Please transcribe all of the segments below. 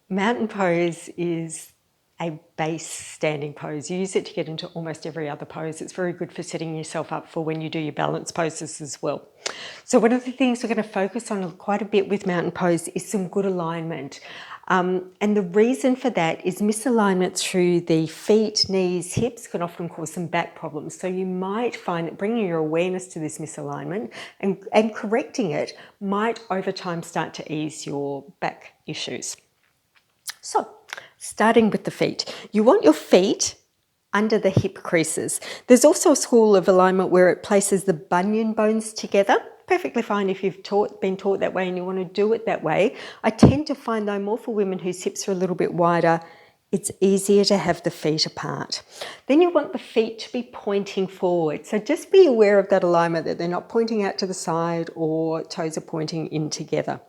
Mountain pose is a base standing pose. You use it to get into almost every other pose. It's very good for setting yourself up for when you do your balance poses as well. So one of the things we're going to focus on quite a bit with mountain pose is some good alignment. And the reason for that is misalignment through the feet, knees, hips can often cause some back problems. So you might find that bringing your awareness to this misalignment and correcting it might over time start to ease your back issues. So, starting with the feet. You want your feet under the hip creases. There's also a school of alignment where it places the bunion bones together. Perfectly fine if you've been taught that way and you want to do it that way. I tend to find though more for women whose hips are a little bit wider, it's easier to have the feet apart. Then you want the feet to be pointing forward. So just be aware of that alignment, that they're not pointing out to the side or toes are pointing in together.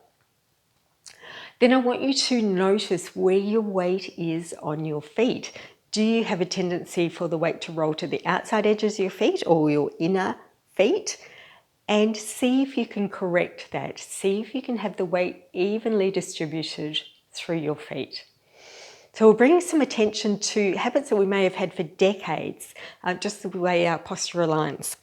Then I want you to notice where your weight is on your feet. Do you have a tendency for the weight to roll to the outside edges of your feet or your inner feet? And see if you can correct that. See if you can have the weight evenly distributed through your feet. So we're bringing some attention to habits that we may have had for decades, just the way our posture aligns.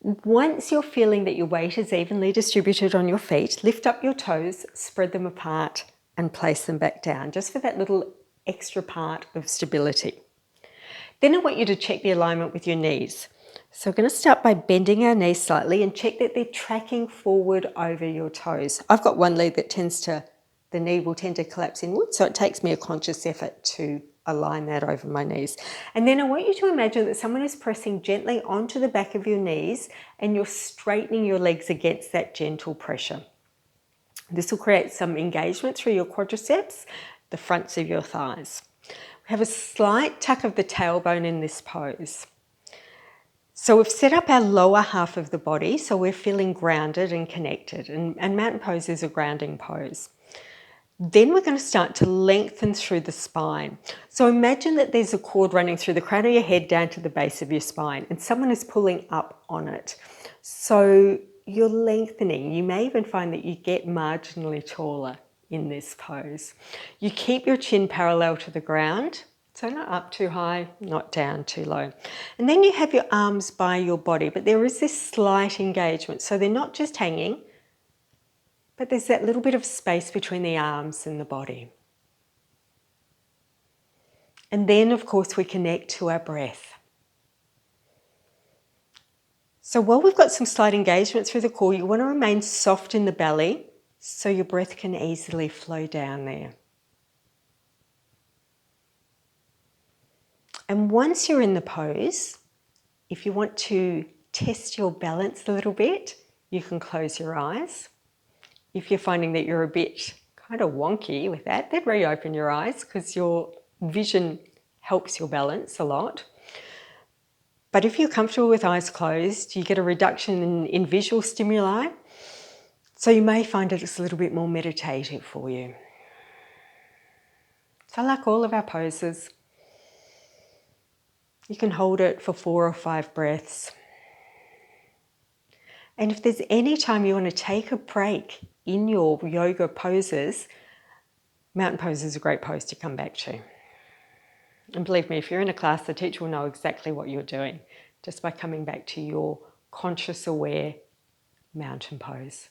Once you're feeling that your weight is evenly distributed on your feet, lift up your toes, spread them apart and place them back down, just for that little extra part of stability. Then I want you to check the alignment with your knees. So we're going to start by bending our knees slightly and check that they're tracking forward over your toes. I've got one leg that the knee will tend to collapse inward, so it takes me a conscious effort to align that over my knees. And then I want you to imagine that someone is pressing gently onto the back of your knees and you're straightening your legs against that gentle pressure. This will create some engagement through your quadriceps, the fronts of your thighs. We have a slight tuck of the tailbone in this pose. So we've set up our lower half of the body, so we're feeling grounded and connected, and mountain pose is a grounding pose. Then we're going to start to lengthen through the spine. So imagine that there's a cord running through the crown of your head down to the base of your spine and someone is pulling up on it. So you're lengthening. You may even find that you get marginally taller in this pose. You keep your chin parallel to the ground, so not up too high, not down too low. And then you have your arms by your body, but there is this slight engagement. So they're not just hanging, but there's that little bit of space between the arms and the body. And then, of course, we connect to our breath. So while we've got some slight engagement through the core, you want to remain soft in the belly so your breath can easily flow down there. And once you're in the pose, if you want to test your balance a little bit, you can close your eyes. If you're finding that you're a bit kind of wonky with that, then reopen your eyes because your vision helps your balance a lot. But if you're comfortable with eyes closed, you get a reduction in visual stimuli. So you may find that it's a little bit more meditative for you. So like all of our poses, you can hold it for 4 or 5 breaths. And if there's any time you want to take a break in your yoga poses, mountain pose is a great pose to come back to. And believe me, if you're in a class, the teacher will know exactly what you're doing just by coming back to your conscious, aware mountain pose.